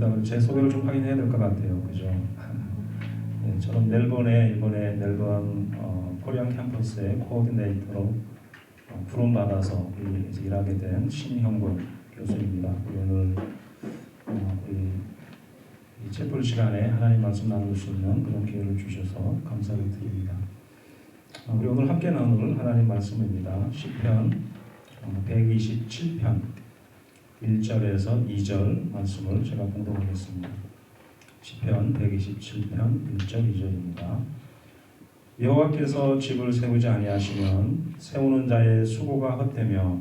반갑습니다. 제 소개를 좀 확인해야 될 것 같아요. 그죠? 네, 저는 멜번의 이번에 멜번 코리안 캠퍼스의 코디네이터로 부름받아서 이제 일하게 된 신형권 교수입니다. 오늘 우리 이 채플 시간에 하나님 말씀 나눌 수 있는 그런 기회를 주셔서 감사를 드립니다. 우리 오늘 함께 나눌 하나님 말씀입니다. 시편 127편 1절에서 2절 말씀을 제가 공독하겠습니다. 시편 127편 1절 2절입니다. 여호와께서 집을 세우지 아니하시면 세우는 자의 수고가 헛되며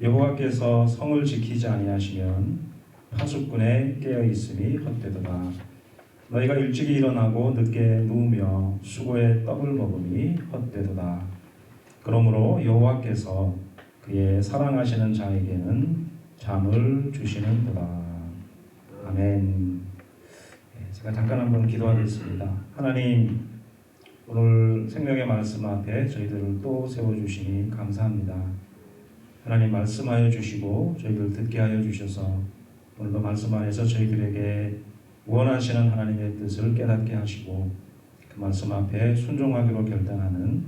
여호와께서 성을 지키지 아니하시면 파수꾼의 깨어 있음이 헛되도다. 너희가 일찍이 일어나고 늦게 누우며 수고의 떡을 먹음이 헛되도다. 그러므로 여호와께서 그의 사랑하시는 자에게는 잠을 주시는도다. 아멘. 제가 잠깐 한번 기도하겠습니다. 하나님, 오늘 생명의 말씀 앞에 저희들을 또 세워주시니 감사합니다. 하나님 말씀하여 주시고 저희들 듣게 하여 주셔서 오늘도 말씀 안에서 저희들에게 원하시는 하나님의 뜻을 깨닫게 하시고 그 말씀 앞에 순종하기로 결단하는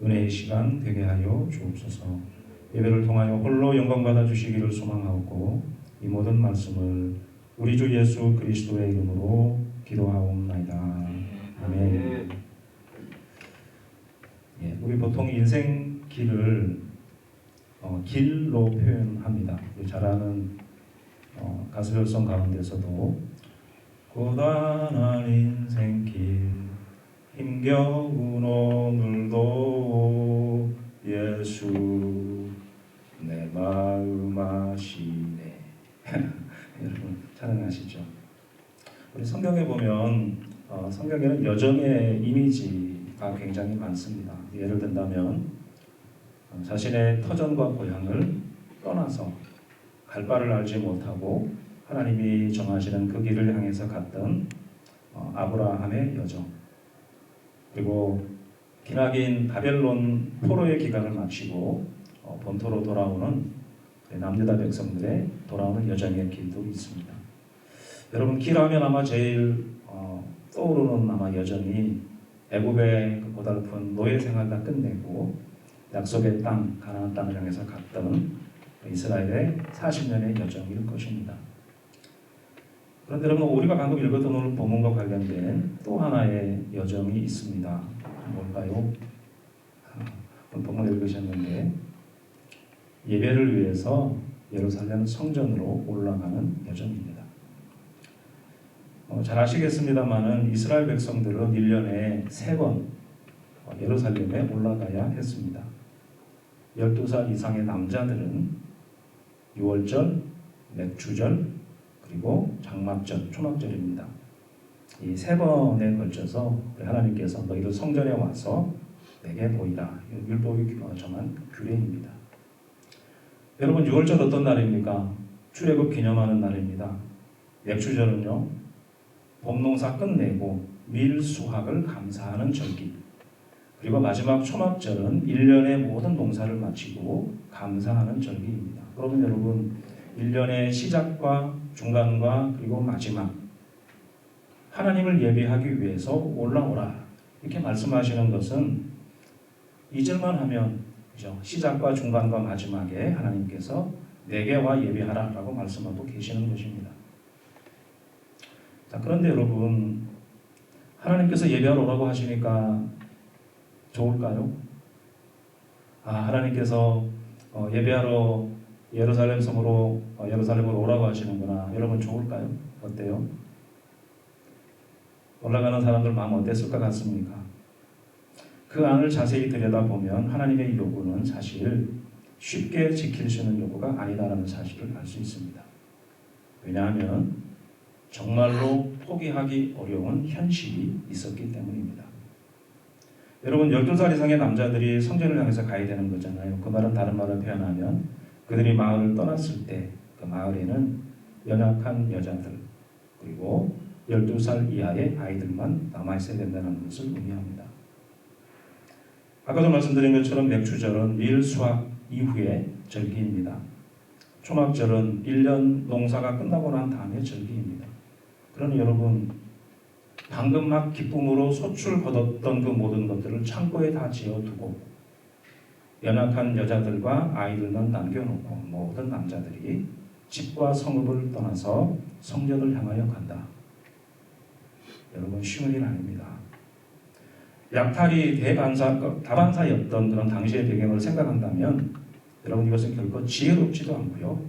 은혜의 시간 되게 하여 주옵소서. 예배를 통하여 홀로 영광 받아 주시기를 소망하고 이 모든 말씀을 우리 주 예수 그리스도의 이름으로 기도하옵나이다. 아멘. 우리 보통 인생 길을 길로 표현합니다. 우리 잘 아는 가수열성 가운데서도 고단한 인생길 힘겨운 오늘도 예수 내 마음 아시네. 여러분 찬양하시죠. 우리 성경에 보면 성경에는 여정의 이미지가 굉장히 많습니다. 예를 든다면 자신의 터전과 고향을 떠나서 갈 바를 알지 못하고 하나님이 정하시는 그 길을 향해서 갔던 아브라함의 여정, 그리고 기나긴 바벨론 포로의 기간을 마치고 본토로 돌아오는 남유다 백성들의 돌아오는 여정의 길도 있습니다. 여러분 길하면 아마 제일 떠오르는 아마 여정이 애굽의 그 고달픈 노예 생활을 끝내고 약속의 땅 가나안 땅을 향해서 갔던 이스라엘의 40년의 여정일 것입니다. 그런데 여러분 우리가 방금 읽었던 오늘 본문과 관련된 또 하나의 여정이 있습니다. 뭘까요? 오늘 본문 읽으셨는데 예배를 위해서 예루살렘 성전으로 올라가는 여정입니다. 잘 아시겠습니다만은 이스라엘 백성들은 1년에 3번 예루살렘에 올라가야 했습니다. 12살 이상의 남자들은 6월절, 맥주절, 그리고 장막절, 초막절입니다. 이 3번에 걸쳐서 하나님께서 너희를 성전에 와서 내게 보이라. 율법이 정한 규례입니다. 여러분 6월절 어떤 날입니까? 출애굽 기념하는 날입니다. 맥주절은요, 봄농사 끝내고 밀 수확을 감사하는 절기. 그리고 마지막 초막절은 1년의 모든 농사를 마치고 감사하는 절기입니다. 그러면 여러분 1년의 시작과 중간과 그리고 마지막 하나님을 예배하기 위해서 올라오라 이렇게 말씀하시는 것은 2절만 하면 그죠? 시작과 중간과 마지막에 하나님께서 내게 와 예배하라 라고 말씀하고 계시는 것입니다. 자, 그런데 여러분 하나님께서 예배하러 오라고 하시니까 좋을까요? 하나님께서 예배하러 예루살렘 성으로 예루살렘으로 오라고 하시는구나. 여러분 좋을까요? 어때요? 올라가는 사람들 마음 어땠을 것 같습니까? 그 안을 자세히 들여다보면 하나님의 요구는 사실 쉽게 지킬 수 있는 요구가 아니다라는 사실을 알 수 있습니다. 왜냐하면 정말로 포기하기 어려운 현실이 있었기 때문입니다. 여러분 12살 이상의 남자들이 성전을 향해서 가야 되는 거잖아요. 그 말은 다른 말로 표현하면 그들이 마을을 떠났을 때 그 마을에는 연약한 여자들 그리고 12살 이하의 아이들만 남아있어야 된다는 것을 의미합니다. 아까도 말씀드린 것처럼 맥주절은 밀 수확 이후의 절기입니다. 초막절은 1년 농사가 끝나고 난 다음에 절기입니다. 그러니 여러분 방금 막 기쁨으로 소출 거뒀던 그 모든 것들을 창고에 다 지어두고 연약한 여자들과 아이들만 남겨놓고 모든 남자들이 집과 성읍을 떠나서 성전을 향하여 간다. 여러분 쉬운 일 아닙니다. 약탈이 다반사였던 그런 당시의 배경을 생각한다면 여러분 이것은 결코 지혜롭지도 않고요.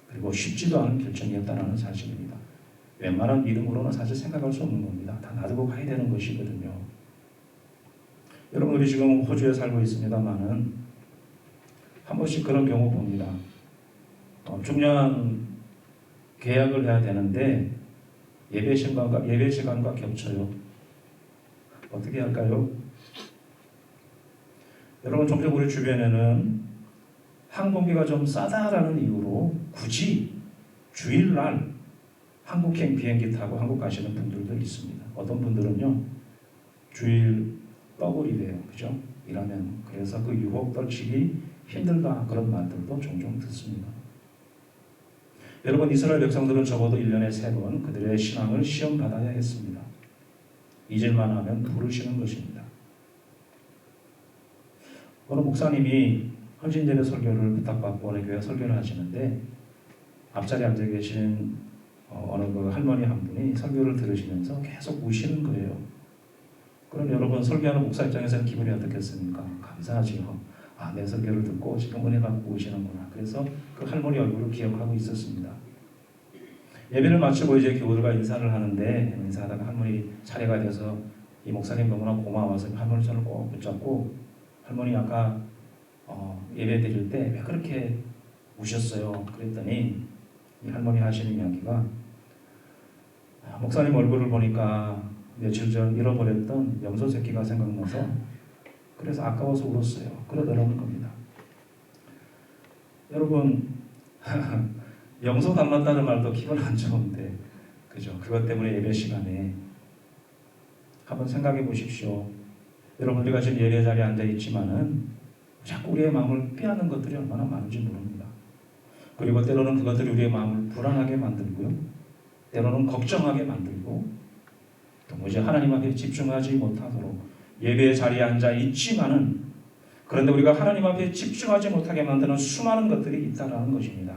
그리고 쉽지도 않은 결정이었다는 사실입니다. 웬만한 믿음으로는 사실 생각할 수 없는 겁니다. 다 놔두고 가야 되는 것이거든요. 여러분 우리 지금 호주에 살고 있습니다만은 한 번씩 그런 경우 봅니다. 중요한 계약을 해야 되는데 예배 시간과 겹쳐요. 어떻게 할까요? 여러분 종종 우리 주변에는 항공기가 좀 싸다라는 이유로 굳이 주일날 한국행 비행기 타고 한국 가시는 분들도 있습니다. 어떤 분들은요 주일 더블이래요. 그죠? 일하면. 그래서 그 유혹 떨치기 힘들다 그런 말들도 종종 듣습니다. 여러분 이스라엘 백성들은 적어도 1년에 3번 그들의 신앙을 시험받아야 했습니다. 잊을만 하면 부르시는 것입니다. 어느 목사님이 헌신제례 설교를 부탁받고 어느 교회 설교를 하시는데 앞자리에 앉아 계신 어느 그 할머니 한 분이 설교를 들으시면서 계속 우시는 거예요. 그럼 여러분 설교하는 목사 입장에서는 기분이 어떻겠습니까? 감사하지요. 내 설교를 듣고 지금 은혜 받고 오시는구나. 그래서 그 할머니 얼굴을 기억하고 있었습니다. 예배를 마치고 이제 교우들과 인사를 하는데 인사하다가 할머니 차례가 돼서 이 목사님 너무나 고마워서 할머니 손을 꼭 붙잡고 할머니 아까 예배 드릴 때 왜 그렇게 우셨어요? 그랬더니 이 할머니 하시는 이야기가 목사님 얼굴을 보니까 며칠 전 잃어버렸던 염소 새끼가 생각나서 그래서 아까워서 울었어요. 그러더라는 겁니다. 여러분 염소 닮았다는 말도 기분 안 좋은데 그죠? 그것 때문에 예배 시간에 한번 생각해 보십시오. 여러분 우리가 지금 예배 자리에 앉아 있지만은 자꾸 우리의 마음을 빼앗는 것들이 얼마나 많은지 모릅니다. 그리고 때로는 그것들이 우리의 마음을 불안하게 만들고요. 때로는 걱정하게 만들고 도무지 하나님 앞에 집중하지 못하도록 예배의 자리에 앉아 있지만은 그런데 우리가 하나님 앞에 집중하지 못하게 만드는 수많은 것들이 있다는 것입니다.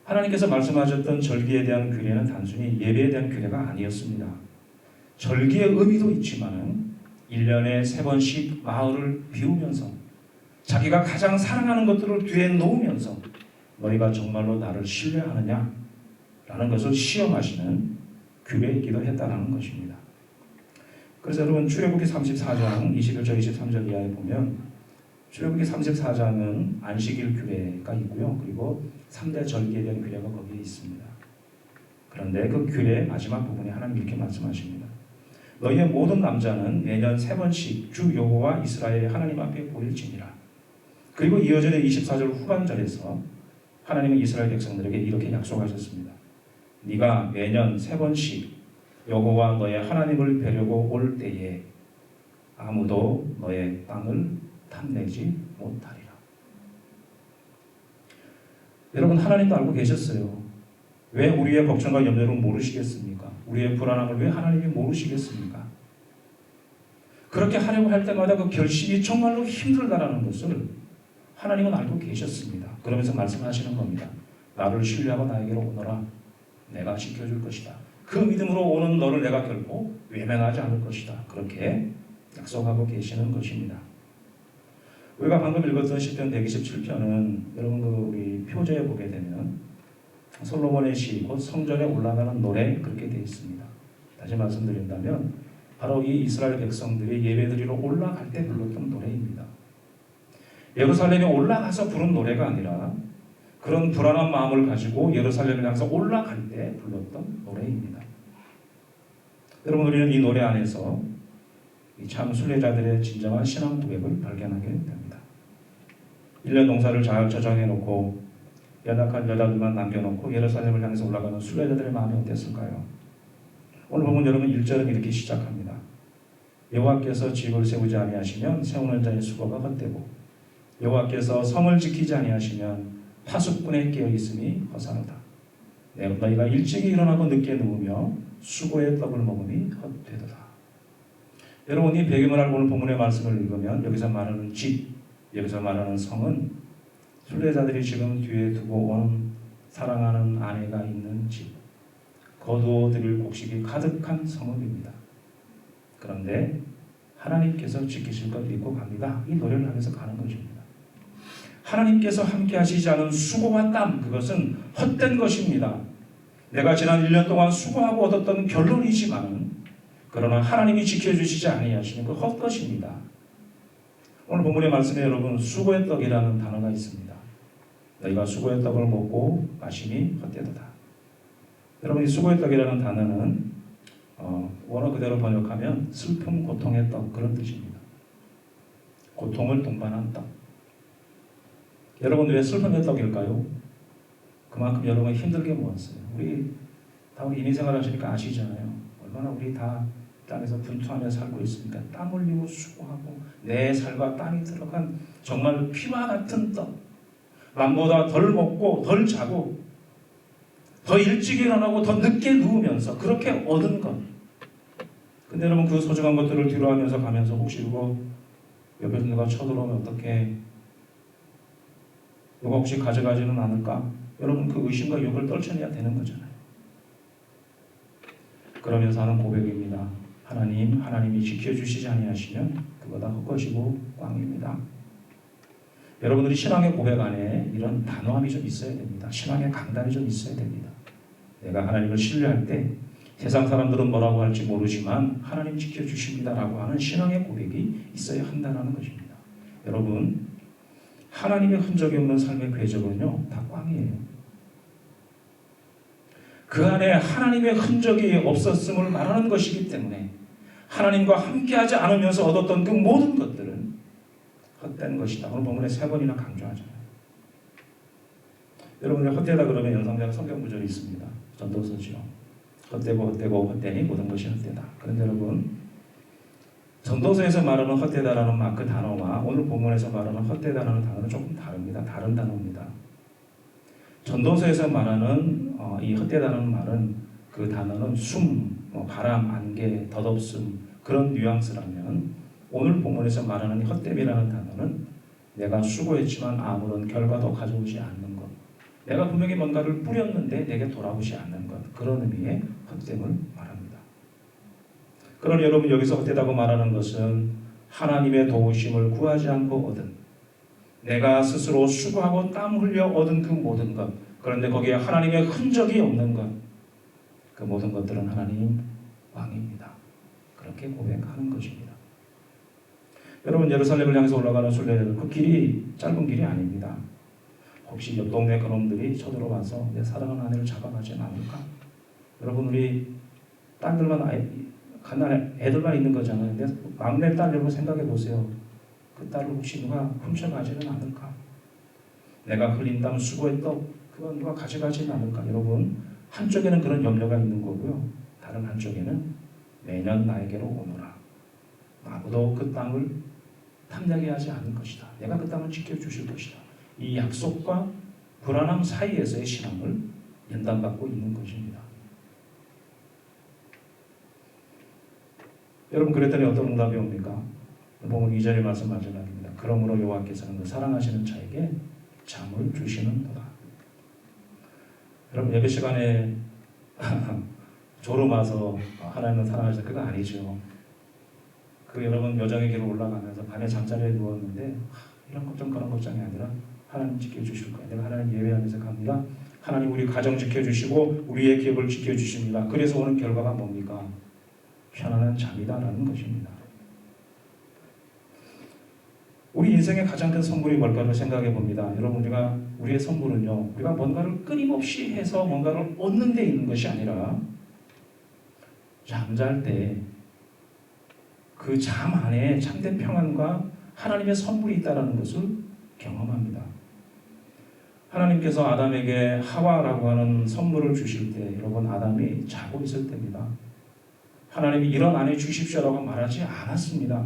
하나님께서 말씀하셨던 절기에 대한 규례는 단순히 예배에 대한 규례가 아니었습니다. 절기의 의미도 있지만은 1년에 3번씩 마을을 비우면서 자기가 가장 사랑하는 것들을 뒤에 놓으면서 너희가 정말로 나를 신뢰하느냐 라는 것을 시험하시는 규례이기도 했다는 것입니다. 그래서 여러분 출애굽기 34장 21절 23절 이하에 보면 출애굽기 34장은 안식일 규례가 있고요. 그리고 3대 절기에 대한 규례가 거기에 있습니다. 그런데 그 규례의 마지막 부분에 하나님 이렇게 말씀하십니다. 너희의 모든 남자는 매년 3번씩 주 여호와 이스라엘의 하나님 앞에 보일지니라. 그리고 이어지는 24절 후반절에서 하나님은 이스라엘 백성들에게 이렇게 약속하셨습니다. 네가 매년 3번씩 여호와 너의 하나님을 뵈려고 올 때에 아무도 너의 땅을 탐내지 못하리라. 여러분 하나님도 알고 계셨어요. 왜 우리의 걱정과 염려를 모르시겠습니까? 우리의 불안함을 왜 하나님이 모르시겠습니까? 그렇게 하려고 할 때마다 그 결심이 정말로 힘들다라는 것을 하나님은 알고 계셨습니다. 그러면서 말씀하시는 겁니다. 나를 신뢰하고 나에게로 오너라. 내가 지켜줄 것이다. 그 믿음으로 오는 너를 내가 결코 외면하지 않을 것이다. 그렇게 약속하고 계시는 것입니다. 우리가 방금 읽었던 시편 127편은 여러분 우리 표제에 보게 되면 솔로몬의 시, 곧 성전에 올라가는 노래 그렇게 되어 있습니다. 다시 말씀드린다면 바로 이 이스라엘 백성들이 예배드리러 올라갈 때 불렀던 노래입니다. 예루살렘에 올라가서 부른 노래가 아니라 그런 불안한 마음을 가지고 예루살렘에 향해서 올라갈 때 불렀던 노래입니다. 여러분 우리는 이 노래 안에서 이 참 순례자들의 진정한 신앙 고백을 발견하게 됩니다. 1년 농사를 잘 저장해놓고 연약한 여자들만 남겨놓고 예루살렘을 향해서 올라가는 순례자들의 마음이 어땠을까요? 오늘 보면 여러분 1절은 이렇게 시작합니다. 여호와께서 집을 세우지 아니하시면 세우는 자의 수고가 헛되고 여호와께서 성을 지키지 아니하시면 파수꾼에 깨어 있음이 허사로다. 너희가 일찍이 일어나고 늦게 누우며 수고의 떡을 먹으니 헛되도다. 여러분, 이 배경을 알고 오늘 본문의 말씀을 읽으면 여기서 말하는 집, 여기서 말하는 성은 순례자들이 지금 뒤에 두고 온 사랑하는 아내가 있는 집, 거두어 드릴 곡식이 가득한 성읍입니다. 그런데 하나님께서 지키실 것 믿고 갑니다. 이 노래를 하면서 가는 것입니다. 하나님께서 함께 하시지 않은 수고와 땀, 그것은 헛된 것입니다. 내가 지난 1년 동안 수고하고 얻었던 결론이지만 그러나 하나님이 지켜주시지 아니하시는 그 헛것입니다. 오늘 본문의 말씀에 여러분 수고의 떡이라는 단어가 있습니다. 너희가 수고의 떡을 먹고 마시니 헛되도다. 여러분, 이 수고의 떡이라는 단어는 원어 그대로 번역하면 슬픔, 고통의 떡, 그런 뜻입니다. 고통을 동반한 떡. 여러분, 왜 슬픔의 떡일까요? 그만큼 여러분 힘들게 모았어요. 우리 이민 생활하시니까 아시잖아요. 얼마나 우리 다 땅에서 분투하며 살고 있으니까 땀 흘리고 수고하고 내 살과 땀이 들어간 정말 피와 같은 떡. 남보다 덜 먹고 덜 자고 더 일찍 일어나고 더 늦게 누우면서 그렇게 얻은 것. 근데 여러분, 그 소중한 것들을 뒤로하면서 가면서 혹시 이거 옆에서 누가 쳐들어오면 어떻게, 누가 혹시 가져가지는 않을까? 여러분, 그 의심과 욕을 떨쳐내야 되는 거잖아요. 그러면서 하는 고백입니다. 하나님이 지켜주시지 아니하시면 그거 다 헛것이고 꽝입니다. 여러분들이 신앙의 고백 안에 이런 단호함이 좀 있어야 됩니다. 신앙의 강단이 좀 있어야 됩니다. 내가 하나님을 신뢰할 때 세상 사람들은 뭐라고 할지 모르지만 하나님 지켜주십니다라고 하는 신앙의 고백이 있어야 한다는 것입니다. 여러분, 하나님의 흔적이 없는 삶의 궤적은요, 다 꽝이에요. 그 안에 하나님의 흔적이 없었음을 말하는 것이기 때문에 하나님과 함께하지 않으면서 얻었던 그 모든 것들은 헛된 것이다. 오늘 본문에 3번이나 강조하잖아요. 여러분들 헛되다 그러면 연상되는 성경 구절이 있습니다. 전도서지요. 헛되고 헛되니 모든 것이 헛되다. 그런데 여러분, 전도서에서 말하는 헛되다라는 그 단어와 오늘 본문에서 말하는 헛되다라는 단어는 조금 다릅니다. 다른 단어입니다. 전도서에서 말하는 이 헛되다는 말은 그 단어는 숨, 바람, 안개, 덧없음 그런 뉘앙스라면 오늘 본문에서 말하는 헛됨이라는 단어는 내가 수고했지만 아무런 결과도 가져오지 않는 것, 내가 분명히 뭔가를 뿌렸는데 내게 돌아오지 않는 것, 그런 의미의 헛됨을 말합니다. 그러니 여러분, 여기서 헛되다고 말하는 것은 하나님의 도우심을 구하지 않고 얻은, 내가 스스로 수고하고 땀 흘려 얻은 그 모든 것, 그런데 거기에 하나님의 흔적이 없는 것, 그 모든 것들은 하나님 왕입니다. 그렇게 고백하는 것입니다. 여러분, 예루살렘을 향해서 올라가는 순례자들, 그 길이 짧은 길이 아닙니다. 혹시 옆 동네 그놈들이 쳐들어와서 내 사랑하는 아내를 잡아가지 않을까? 여러분, 우리 딸들만 갓난 애들만 있는 거잖아요. 내 막내 딸 여러분 생각해 보세요. 그 딸을 혹시 누가 훔쳐가지는 않을까? 내가 흘린 땀 수고의 떡, 그건 누가 가져가지는 않을까? 여러분, 한쪽에는 그런 염려가 있는 거고요. 다른 한쪽에는 매년 나에게로 오너라. 아무도 그 땅을 탐내게 하지 않을 것이다. 내가 그 땅을 지켜주실 것이다. 이 약속과 불안함 사이에서의 신앙을 연단받고 있는 것입니다. 여러분, 그랬더니 어떤 응답이 옵니까? 본문 2절의 말씀 마지막입니다. 그러므로 여호와께서는 그 사랑하시는 자에게 잠을 주시는도다. 여러분, 예배 시간에 졸음와서 하나님을 사랑하시는 그거 아니죠. 그 여러분 여정의 길을 올라가면서 밤에 잠자리에 누웠는데 이런 걱정 그런 걱정이 아니라 하나님 지켜주실 거예요. 내가 하나님 예배하면서 갑니다. 하나님 우리 가정 지켜주시고 우리의 기업을 지켜주십니다. 그래서 오는 결과가 뭡니까? 편안한 잠이다라는 것입니다. 우리 인생의 가장 큰 선물이 뭘까를 생각해 봅니다. 여러분, 우리의 선물은요, 우리가 뭔가를 끊임없이 해서 뭔가를 얻는 데 있는 것이 아니라 잠잘 때 그 잠 안에 참된 평안과 하나님의 선물이 있다는 것을 경험합니다. 하나님께서 아담에게 하와라고 하는 선물을 주실 때 여러분, 아담이 자고 있을 때입니다. 하나님이 이런 아내 주십시오라고 말하지 않았습니다.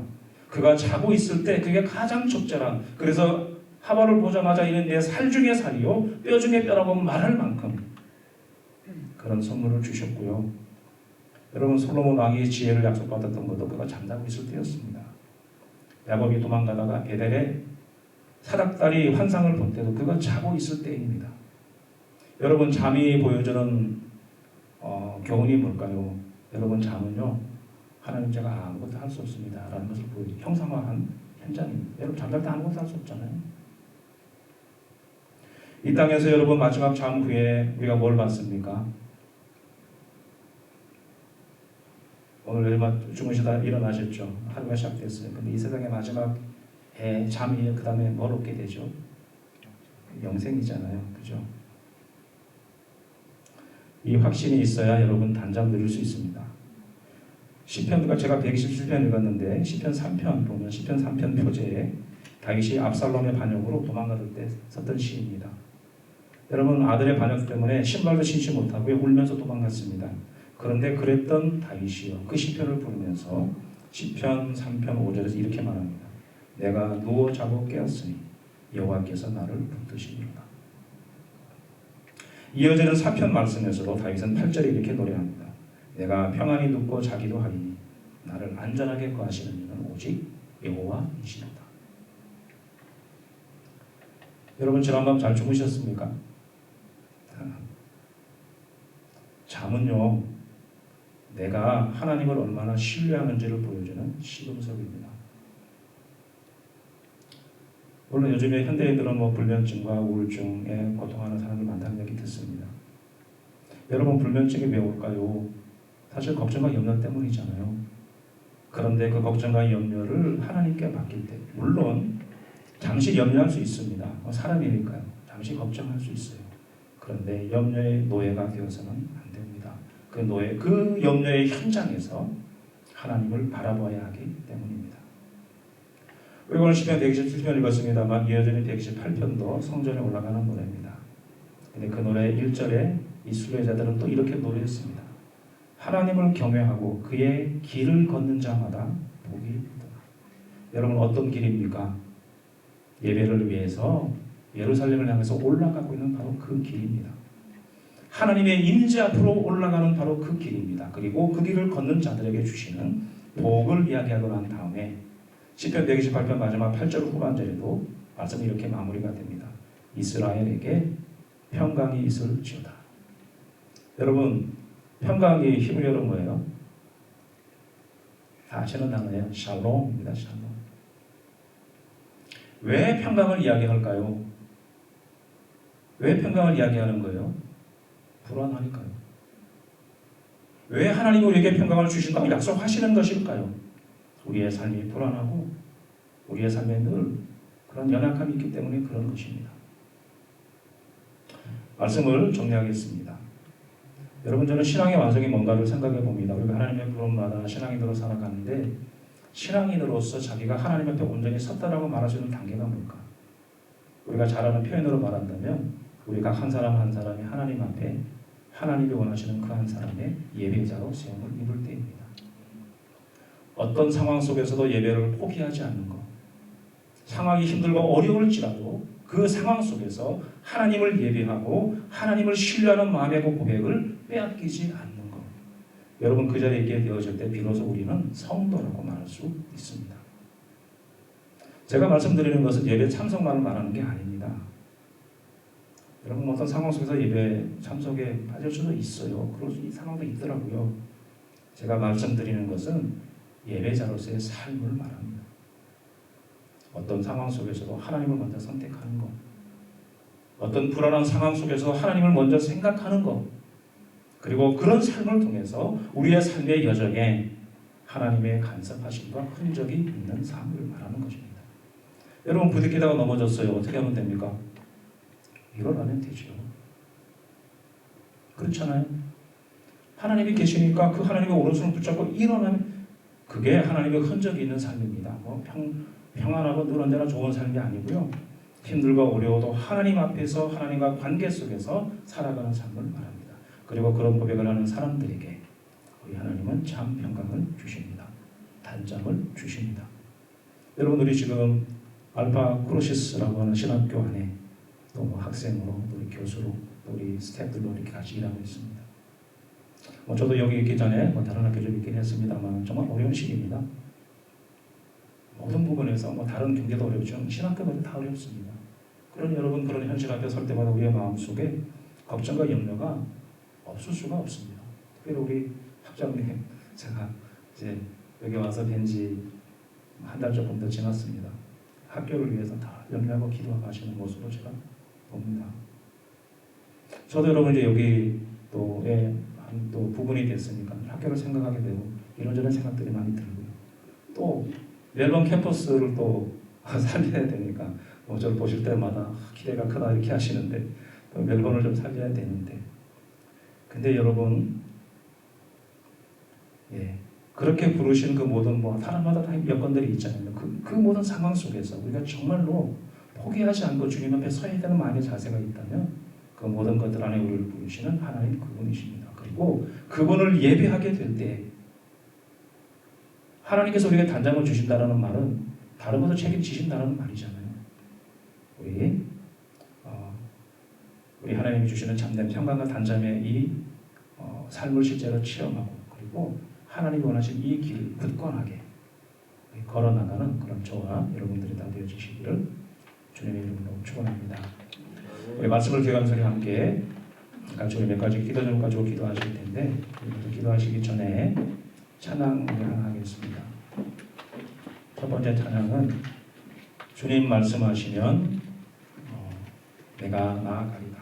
그가 자고 있을 때 그게 가장 적절한, 그래서 하와를 보자마자 이는 내 살 중에 살이요 뼈 중에 뼈라고 말할 만큼 그런 선물을 주셨고요. 여러분 솔로몬 왕이 지혜를 약속받았던 것도 그가 잠자고 있을 때였습니다. 야곱이 도망가다가 베델에 사닥다리 환상을 볼 때도 그가 자고 있을 때입니다. 여러분 잠이 보여주는 교훈이 뭘까요? 여러분 잠은요 하나님 제가 아무것도 할 수 없습니다 라는 것을 형상화한 현장입니다. 여러분 잠잘 때 아무것도 할 수 없잖아요. 이 땅에서 여러분 마지막 잠 후에 우리가 뭘 봤습니까? 오늘 주무시다 일어나셨죠. 하루가 시작됐어요. 근데 이 세상의 마지막 잠이 그 다음에 뭘 얻게 되죠? 영생이잖아요. 그죠? 이 확신이 있어야 여러분 단잠 누릴 수 있습니다. 시편가 제가 127편 읽었는데 시편 3편 보면 시편 3편 표제에 다윗이 압살롬의 반역으로 도망가던 때 썼던 시입니다. 여러분 아들의 반역 때문에 신발도 신지 못하고 울면서 도망갔습니다. 그런데 그랬던 다윗이요 그 시편을 부르면서 시편 3편 5절에서 이렇게 말합니다. 내가 누워 자고 깨었으니 여호와께서 나를 붙드시리로다. 이어지는 4편 말씀에서도 다윗은 8절에 이렇게 노래합니다. 내가 평안히 눕고 자기도 하리니 나를 안전하게 거하시는 이는 오직 여호와이시로다. 여러분 지난밤 잘 주무셨습니까? 잠은요 내가 하나님을 얼마나 신뢰하는지를 보여주는 시금석입니다. 물론 요즘에 현대인들은 불면증과 우울증에 고통하는 사람이 많다는 얘기 듣습니다. 여러분 불면증이 왜 올까요? 사실 걱정과 염려 때문이잖아요. 그런데 그 걱정과 염려를 하나님께 맡길 때 물론 잠시 염려할 수 있습니다. 사람이니까요. 잠시 걱정할 수 있어요. 그런데 염려의 노예가 되어서는 안 됩니다. 그 염려의 현장에서 하나님을 바라봐야 하기 때문입니다. 그리고 오늘 시편 127편 읽었습니다만 이어지는 128편도 성전에 올라가는 노래입니다. 근데 그 노래 1절에 이 순례자들은 또 이렇게 노래했습니다. 하나님을 경외하고 그의 길을 걷는 자마다 복이 있도다. 여러분 어떤 길입니까? 예배를 위해서 예루살렘을 향해서 올라가고 있는 바로 그 길입니다. 하나님의 임재 앞으로 올라가는 바로 그 길입니다. 그리고 그 길을 걷는 자들에게 주시는 복을 이야기하고 난 다음에 시편 128편 마지막 8절 후반절에도 말씀이 이렇게 마무리가 됩니다. 이스라엘에게 평강이 있을지어다. 여러분 평강이 히브리어로 뭐예요? 다 아시는 단어예요. 샬롬입니다. 샬롬. 왜 평강을 이야기할까요? 왜 평강을 이야기하는 거예요? 불안하니까요. 왜 하나님이 우리에게 평강을 주신다고 약속하시는 것일까요? 우리의 삶이 불안하고 우리의 삶에 늘 그런 연약함이 있기 때문에 그런 것입니다. 말씀을 정리하겠습니다. 여러분 저는 신앙의 완성이 뭔가를 생각해 봅니다. 우리가 하나님의 부름마다 신앙인으로 살아가는데 신앙인으로서 자기가 하나님 앞에 온전히 섰다라고 말할 수 있는 단계가 뭘까? 우리가 잘 아는 표현으로 말한다면 우리가 한 사람 한 사람이 하나님 앞에 하나님이 원하시는 그 한 사람의 예배자로 세움을 입을 때입니다. 어떤 상황 속에서도 예배를 포기하지 않는 것, 상황이 힘들고 어려울지라도 그 상황 속에서 하나님을 예배하고 하나님을 신뢰하는 마음의 그 고백을 빼앗기지 않는 것. 여러분 그 자리에 있게 되어질 때 비로소 우리는 성도라고 말할 수 있습니다. 제가 말씀드리는 것은 예배 참석만을 말하는 게 아닙니다. 여러분 어떤 상황 속에서 예배 참석에 빠질 수도 있어요. 그럴 수 있는 상황도 있더라고요. 제가 말씀드리는 것은 예배자로서의 삶을 말합니다. 어떤 상황 속에서도 하나님을 먼저 선택하는 것, 어떤 불안한 상황 속에서 하나님을 먼저 생각하는 것, 그리고 그런 삶을 통해서 우리의 삶의 여정에 하나님의 간섭하심과 흔적이 있는 삶을 말하는 것입니다. 여러분 부딪히다가 넘어졌어요. 어떻게 하면 됩니까? 일어나면 되죠. 그렇잖아요. 하나님이 계시니까 그 하나님의 오른손을 붙잡고 일어나면 그게 하나님의 흔적이 있는 삶입니다. 평안하고 늘 언제나 좋은 삶이 아니고요. 힘들고 어려워도 하나님 앞에서 하나님과 관계 속에서 살아가는 삶을 말합니다. 그리고 그런 고백을 하는 사람들에게 우리 하나님은 참 평강을 주십니다. 단잠을 주십니다. 여러분 우리 지금 알파 크루시스라고 하는 신학교 안에 또 뭐 학생으로 또 우리 교수로 또 우리 스태프들로 이렇게 같이 일하고 있습니다. 저도 여기 있기 전에 다른 학교 좀 있긴 했습니다만 정말 어려운 시기입니다. 모든 부분에서 다른 경제도 어렵지만 신학교도 다 어렵습니다. 그런 여러분 그런 현실 앞에 설 때마다 우리의 마음속에 걱정과 염려가 없을 수가 없습니다. 특별히 우리 학장님 제가 이제 여기 와서 뵌 지 한 달 조금 더 지났습니다. 학교를 위해서 다 염려하고 기도하고 하시는 모습을 제가 봅니다. 저도 여러분 이제 여기 또 부분이 됐으니까 학교를 생각하게 되고 이런저런 생각들이 많이 들고요. 또 멜번 캠퍼스를 또 살려야 되니까 저를 보실 때마다 기대가 크다 이렇게 하시는데 또 멜번을 좀 살려야 되는데 근데 여러분 그렇게 부르신 그 모든 사람마다 다 여건들이 있잖아요. 그 모든 상황 속에서 우리가 정말로 포기하지 않고 주님 앞에 서야 되는 마음의 자세가 있다면 그 모든 것들 안에 우리를 부르시는 하나님 그분이십니다. 그리고 그분을 예배하게 될 때 하나님께서 우리에게 단장을 주신다는 말은 다른 것을 책임지신다는 말이잖아요. 우리 하나님이 주시는 참된 평강과 단잠의 이 삶을 실제로 체험하고 그리고 하나님이 원하신 이 길을 굳건하게 걸어나가는 그런 저와 여러분들이 다 되어주시기를 주님의 이름으로 축원합니다. 우리 말씀을 기억하면서 함께 같이 몇 가지 기도 좀 가지고 기도하실 텐데 기도하시기 전에 찬양을 하나 하겠습니다. 첫 번째 찬양은 주님 말씀하시면 내가 나아가리다.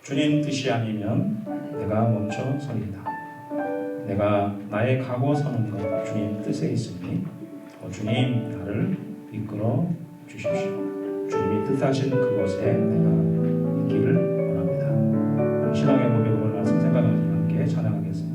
주님 뜻이 아니면 내가 멈춰 서리다. 내가 나의 가고 서는 것 주님 뜻에 있으니 주님 나를 이끌어 주십시오. 주님이 뜻하신 그곳에 내가 있기를 원합니다. 신앙의 고백을 말씀 생각하면서 함께 찬양하겠습니다.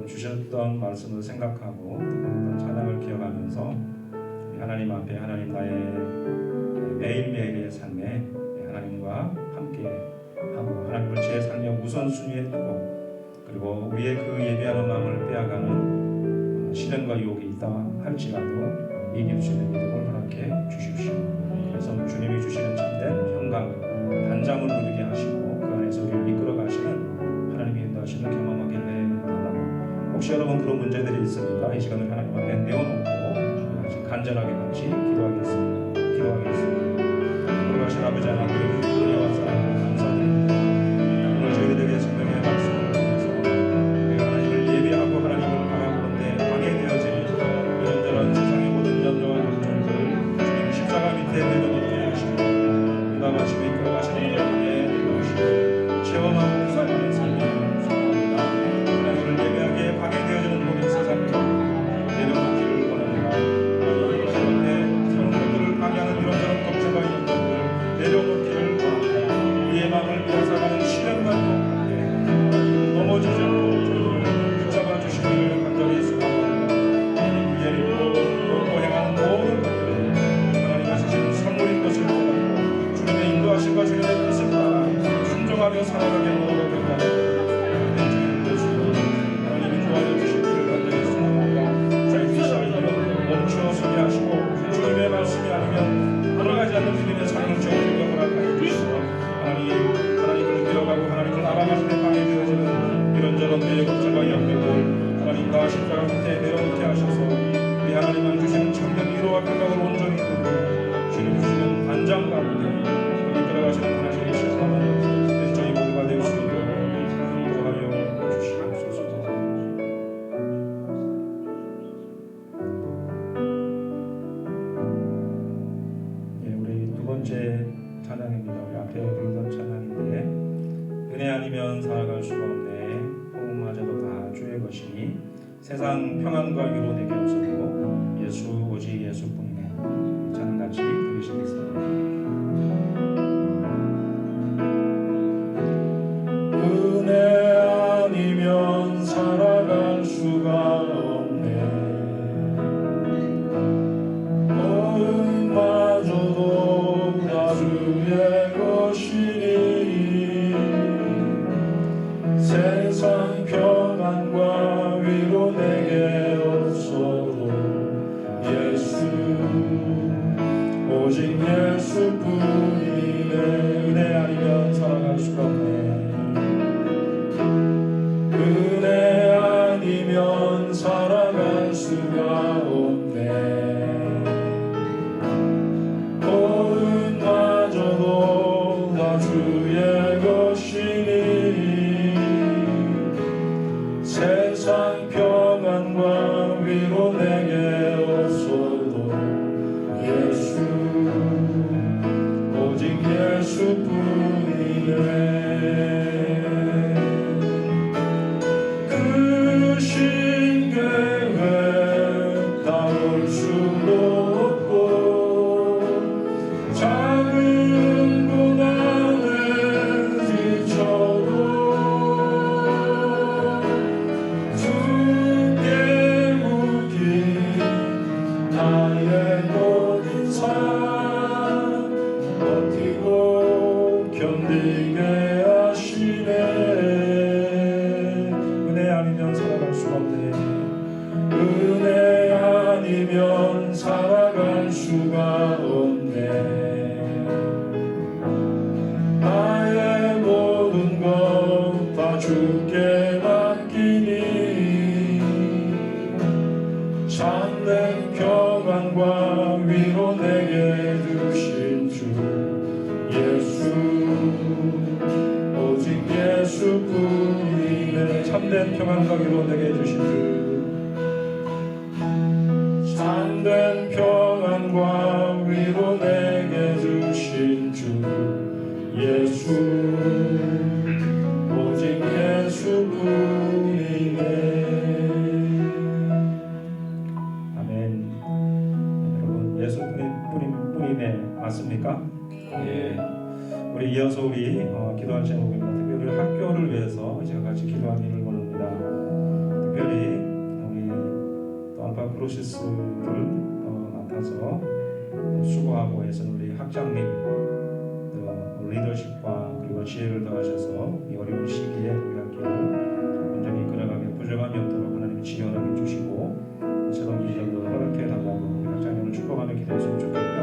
주셨던 말씀을 생각하고 또 찬양을 기억하면서 하나님 앞에 하나님 나의 매일매일의 삶에 하나님과 함께하고 하나님을 제 삶의 우선순위에 두고 그리고 우리의 그 예배하는 마음을 빼앗가는 시련과 유혹이 있다 할지라도 이길 수 있는 믿음을 허락해 주십시오. 그래서 주님이 주시는 참된 평강 단잠을 누리게 하시고 그 안에서 우리를 이끌어 가시는 하나님이 인도하시는 혹시 여러분 그런 문제들이 있습니까? 이 시간을 하나님 앞에 내어놓고 간절하게 같이 기도하겠습니다. 거룩하신 아버지 하나님, 은혜와 사랑을 감사드립니다. 오늘 저희들에게 성령의 말씀을 통해서 우리가 하나님을 예배하고 하나님을 바라보는데 방해되어지는 이런저런 세상의 모든 염려와 걱정들 주님 십자가 밑에 내려놓게 하시고 응답하시고 이끌어가시는 하나님의 이루시고 체험하고 살아가는 삶이 소망합니다. 하나님을 예배하기에 방해되어지는 모든 세상을 내려놓기를 원합니다. 하나님 앞에 서는 것들을 방해하는 이런저런 걱정과 염려들 내려놓기를 원합니다. 우리의 마음을 빼앗아가는 시련과 넘어지지 않고 붙잡아 주시기를 간절히 소망합니다. 하나님 예리고 행하는 모든 것들을 하나님 하시는 선물인 것을 깨닫고 주님의 인도하심과 주님의 뜻을 따라 순종하며 살아가게 하도록 된다는 하나님이 도와줘 주시기를 간절히 소망합니다. 저희 귀신을 멈추어 서게 하시고 주님의 말씀이 아니면 돌아가지 않는 주님의 삶을 저희에게 허락하여 주시고 하나님을 들어가고 하나님을 알아가시는 방에 되어지는 이런저런 내 걱정과 염려들 하나님과 십자가 밑에 내려놓게 하셔서 우리 하나님만 주시는 참된 위로와 평강을 온전히 누리고 주님 주시는 반장 가운데 이끌어가시는 하나님의 신성한 저희 모두가 될 수 있도록 도와여 주시옵소서. 우리 두 번째 찬양입니다. 우리 앞에 부르던 찬양인데 은혜 아니면 살아갈 수가 없네 호흡마저도 다 주의 것이니 세상 평안과 위로 내게 없어도 예수 오직 예수뿐이네. 찬양 같이 들으시겠습니다. 은혜 아니면 살아갈 수가 없네 마저도 다 주의 것이니 세상 평안과 위로 내게 없어도 예수 오직 예수뿐이네. 은혜 아니면 살아갈 수가 없네. 은혜 아니면 살아갈 수가 없네. 마저도 다 주의 것이니 세상 평안과 위로 내게 없어도 예수 오직 예수뿐이네. 그 신계획 다룰 수도 작은 고난에 지쳐도 주께 묶인 나의 모든 삶 버티고 견디게 하시네. 은혜 아니면 살아갈 수가 없네. 은혜 아니면 살아갈 수가 없네. 나의 모든 것 다 주께 맡기니 참된 평안과 위로 내게 주신 주 예수 오직 예수뿐이네. 참된 평안과 위로 내게 주신 주 참된 평안과 위로 내게 주신 주 예수 오직 예수뿐이네. 아멘. 여러분 예수뿐이네 맞습니까? 예. 우리 이어서 우리 기도할 제목입니다. 특별히 학교를 위해서 제가 같이 기도하기를 원합니다. 특별히 우리 또 알파 크로시스를 맡아서 수고하고 해서 우리 학장님 리더십과 그리고 지혜를 더하셔서 이 어려운 시기에 우리 학교를 온전히 이끌어가게 부족함이 없도록 하나님이 지원하게 주시고 새로운 비전도 허락해 달라고 우리 학장님을 축복하며 기도했으면 좋겠고요.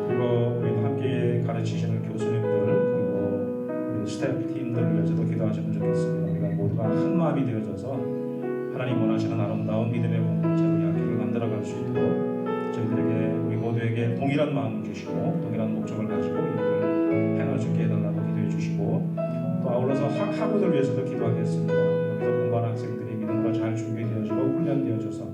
그리고 우리 함께 가르치시는 교수님들 그리고 우리 스태프 팀들을 위해서도 기도하시면 좋겠습니다. 우리가 모두가 한 마음이 되어져서 하나님 원하시는 아름다운 믿음의 공동체로 이 학교를 만들어갈 수 있도록 저희들에게 우리 모두에게 동일한 마음을 주시고 동일한 목적을 가지고 이 일을 행할 수 있게 해달라고 기도해 주시고 또 아울러서 학우들 위해서도 기도하겠습니다. 여기서 공부하는 학생들이 믿음으로 잘 준비되어지고 훈련되어져서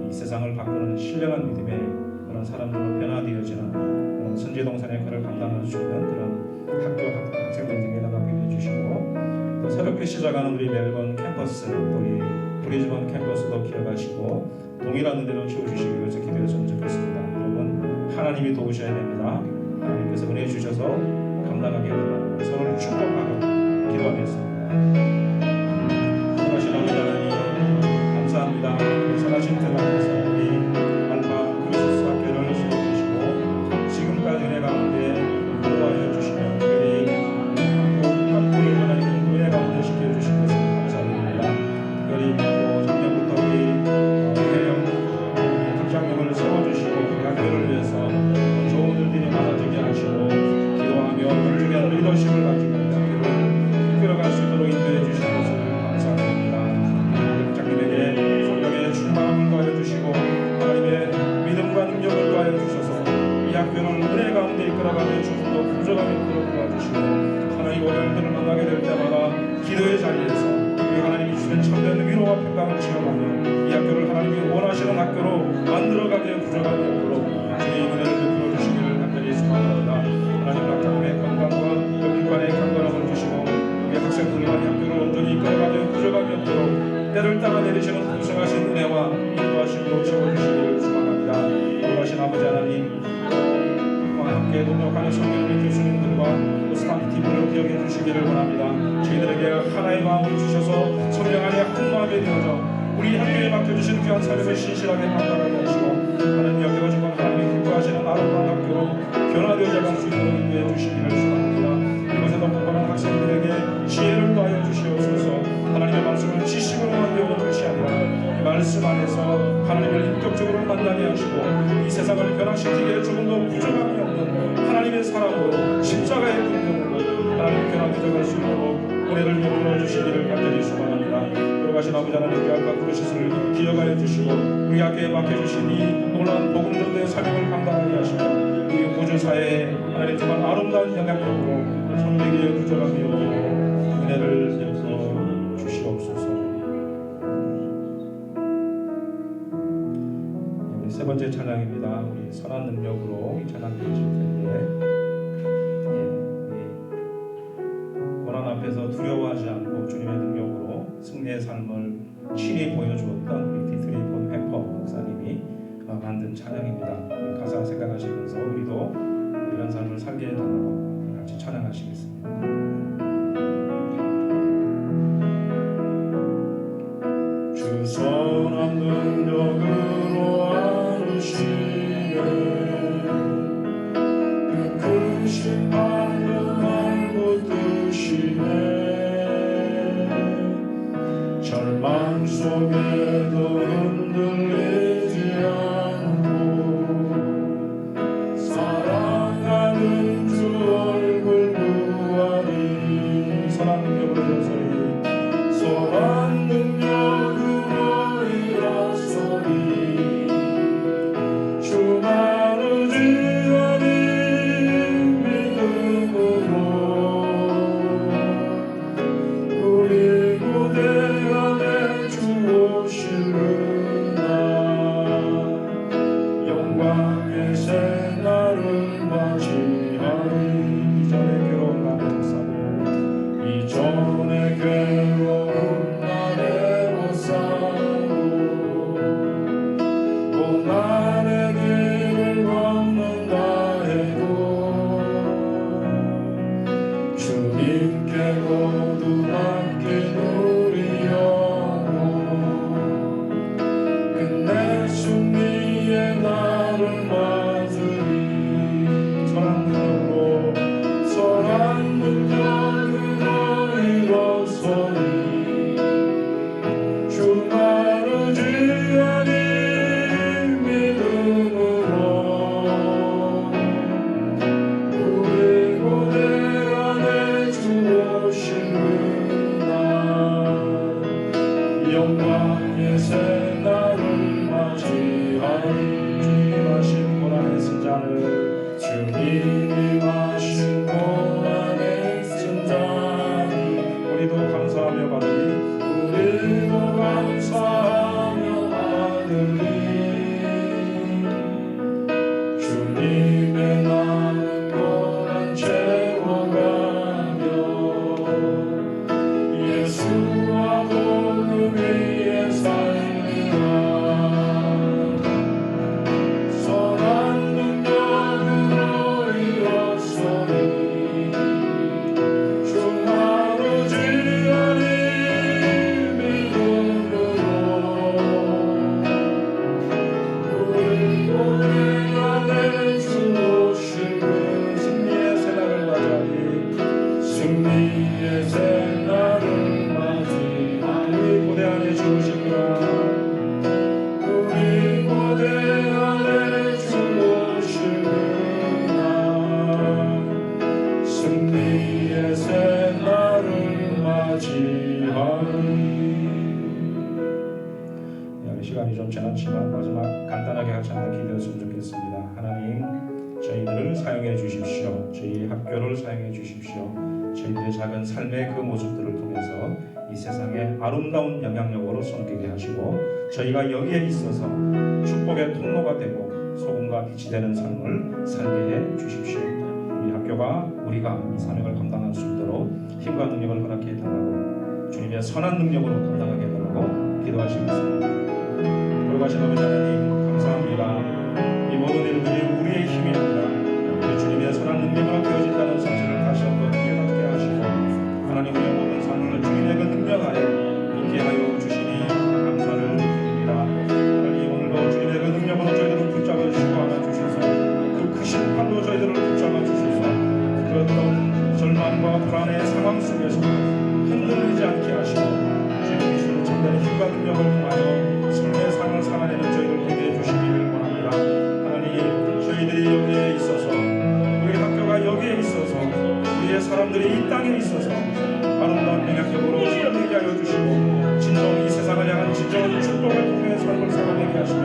이 세상을 바꾸는 신령한 믿음의 그런 사람들로 변화되어지는 그런 선지동산의 그를 감당할 수 있는 그런 학생들 등에 나가 기도해 주시고 또 새롭게 시작하는 우리 멜번 캠퍼스 또 우리 브리즈번 캠퍼스도 기억하시고 동일한 은혜로 채워주시기 위해서 기도했으면 좋겠습니다. 여러분 하나님이 도우셔야 됩니다. 하나님께서 은혜 주셔서 감당하게 해달라고 서로를 축복하고 기도하겠습니다. 하나님 감사합니다. 선하신 그 안에서 우리 알파 그리스도스 학교를 세워주시고 지금까지 은혜 가운데 보호하여 주시며 특별히 학부를 하나님 은혜 가운데 시켜주신 것을 감사드립니다. 특별히 작년부터 우리 회령 특장님을 세워주시고 우리 학교를 위해서 좋은 일들이 많아지게 하시고 기도하며 훌륭한 리더십을 가지고 학교를 이끌어갈 수 있도록 인도해 주신 것을 감사드립니다. 특장님에게 성령의 충만함을 더하여 주시고 하나님의 믿음과 능력을 더하여 주셔서 이 학교를 은혜 가운데 이끌어가며 조금 더 부족함이 있도록 도와주시고 하나님 오늘들을 만나게 될 때마다 기도의 자리에서 우리 하나님이 주신 참된 위로와 평강을 지어가며 이 학교를 하나님이 원하시는 학교로 만들어가게 부족함이 없도록 주의 은혜를 베풀어 주시기를 간절히 소망합니다. 하나님 학장님의 건강과 영육간의 강건함을 주시고 우리 학생들과 이 학교를 온전히 이끌어가며 부족함이 없도록 때를 따라 내리시는 풍성하신 은혜와 인도하심으로 채워주시기를 소망합니다. 인도하신 아버지 하나님 함께 동역하는 성경의 교수님들과 스타프팀을 기억해 주시기를 원합니다. 저희들에게 하나의 마음을 주셔서 성령 안에 한 마음이 되어져 우리 학교에 맡겨주신 귀한 사명을 신실하게 감당하게 하시고 하나님 여겨가지고 하나님이 기뻐하시는 아름다운 학교로 변화되어져 갈 수 있도록 인도해 주시기를 소망합니다. 이곳에서 공부하는 학생들에게 지혜를 더하여 주시옵소서. 하나님의 말씀을 지식으로만 배우는 것이 아니라 이 말씀 안에서 하나님을 인격적으로 만나게 하시고 이 세상을 변화시키기에 조금 더 부족함이 없는 하나님의 사랑으로 십자가의 긍정으로 하나님 변화되어 갈 수 있도록 은혜를 베풀어 주시기를 간절히 소망합니다. 돌아가신 아버지 하나님께 알까 그러시를 기억하여 주시고 우리 학교에 맡겨주신 이 놀라운 복음 전도의 사명을 감당하게 하시고 우리 구주사회에 하나님 정말 아름다운 영향력으로 선대기에 부족함이 없도록 은혜를 베풀어 주시옵소서. 우리 세 번째 찬양입니다. 우리 선한 능력으로 이 찬양 드리실 텐데 고난 앞에서 두려워하지 않고 주님의 능력으로 승리의 삶을 친히 보여주었던 우리 디트리 본 회퍼 목사님이 만든 찬양입니다. 우리 가사 생각하시면서 우리도 이런 삶을 살게 해달라고 같이 찬양하시겠습니다. 주 선한 능력으로 안으시네 그 크신 하늘 알고 뜨시네 절망 속에도 흔들리지 않고 사랑하는 주 얼굴 보아리 선한 능력으로 저희 선한 능력으로 일어서리 주만을 지어리 믿음으로 우리 무대 안에 주 오시는나 영광의 새날을 맞이하리 이전의 괴로운 날을 싸고 이전의 괴로운 날에 못 싸고 고난의 길을 걷는다 해도 주님께 모두 맡긴 우리 영혼 끝내 승리의 날을 맞으리 선한 능력으로 선한 능력으로 일어서리 주만을 지어리 믿음으로 우리 고대 안에 주 오시는나 영광의 새날을 맞이하리. 주님이 마신 고난의 쓴 잔을 주님이 마신 고난의 쓴 잔을 우리도 감사하며 받으리. 우리도 감사하며 받으리. 주님의 남은 고난 채워가며 예수와 복음의 삶이라. 선한 능력으로 이뤘으니 주하루 지연이 믿음으로 우리 고뇌 안에 주 오시는 승리의 새날을 맞이하리. 승리의 새날을 우리 맞이하리. 고대 안에 주 오시구나. 우리 고뇌 안에 주 오시구나. 승리의 새날을 맞이하리. 이 시간이 좀 지났지만 마지막 간단하게 같이 한번 기도했으면 좋겠습니다. 하나님, 저희들을 사용해 주십시오. 저희 학교를 사용해 주십시오. 저희들의 작은 삶의 그 모습들을 통해서 이 세상에 아름다운 영향력으로 섬기게 하시고 저희가 여기에 있어서 축복의 통로가 되고 소금과 빛이 되는 삶을 살게 해 주십시오. 우리 학교가 우리가 이 사명을 감당할 수 있도록 힘과 능력을 허락해 달라고 주님의 선한 능력으로 감당하게 해달라고 기도하시겠습니다. 돌아가신 아버지 하나님 감사합니다. 이 모든 일들이 우리의 힘이 아니라 우리 주님의 선한 능력으로 되어진다는 사실을 다시 한번 깨닫게 하시고 하나님 우리의 모든 삶을 주님의 그 능력 하에 있게 하여 주시니 감사를 드립니다. 하나님 오늘도 주님의 그 능력으로 저희들을 붙잡아 주시고 안아주셔서 그 크신 팔로 저희들을 붙잡아 주셔서 그 어떤 절망과 불안의 상황 속에서 흔들리지 않게 하시고 주님이 주시는 참된 힘과 능력을 통하여 삶의 삶을 살아내는 저희를 되게 해주시기를 원합니다. 하나님 저희들이 여기에 있어서 우리 학교가 여기에 있어서 우리의 사람들이 이 땅에 있어서 아름다운 영향력으로 살게 하여 주시고 진정 이 세상을 향한 진정한 축복을 통해 삶을 살아내게 하시며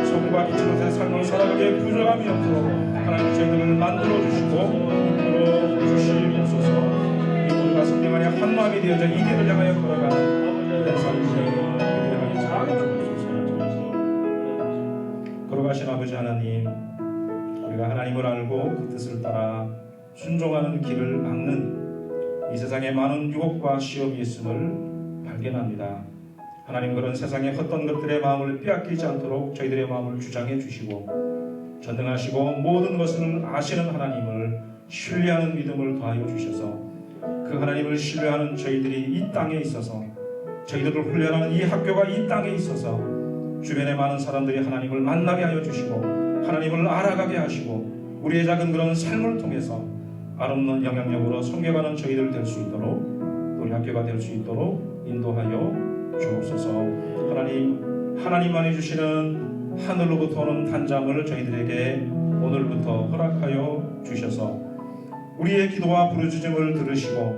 소금과 빛의 삶을 살아가기에 부족함이 없도록 하나님 저희들을 만들어 주시고 이끌어 주시옵소서. 이 모두가 성령 안에 한 마음이 되어져 이 길을 향하여 걸어가는 내 삶을 우리에게 사랑해 주옵소서. 걸어가신 아버지 하나님, 우리가 하나님을 알고 그 뜻을 따라 순종하는 길을 막는 이 세상에 많은 유혹과 시험이 있음을 발견합니다. 하나님 그런 세상의 헛된 것들의 마음을 빼앗기지 않도록 저희들의 마음을 주장해 주시고 전능하시고 모든 것을 아시는 하나님을 신뢰하는 믿음을 더하여 주셔서 그 하나님을 신뢰하는 저희들이 이 땅에 있어서 저희들을 훈련하는 이 학교가 이 땅에 있어서 주변의 많은 사람들이 하나님을 만나게 하여 주시고 하나님을 알아가게 하시고 우리의 작은 그런 삶을 통해서 아름다운 영향력으로 섬겨가는 저희들 될 수 있도록 우리 학교가 될 수 있도록 인도하여 주옵소서. 하나님만이 주시는 하늘로부터 오는 단잠을 저희들에게 오늘부터 허락하여 주셔서 우리의 기도와 부르짖음을 들으시고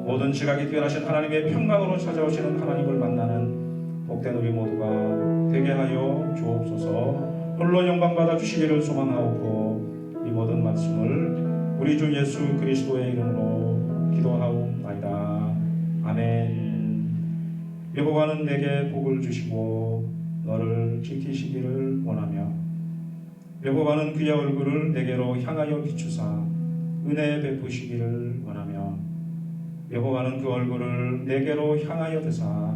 모든 지각이 뛰어나신 하나님의 평강으로 찾아오시는 하나님을 만나는 복된 우리 모두가 되게 하여 주옵소서. 홀로 영광 받아 주시기를 소망하옵고 이 모든 말씀을 우리 주 예수 그리스도의 이름으로 기도하옵나이다. 아멘. 여호와는 내게 복을 주시고 너를 지키시기를 원하며 여호와는 그의 얼굴을 내게로 향하여 비추사 은혜 베푸시기를 원하며 여호와는 그 얼굴을 내게로 향하여 드사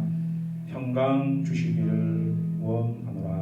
평강 주시기를 원하노라.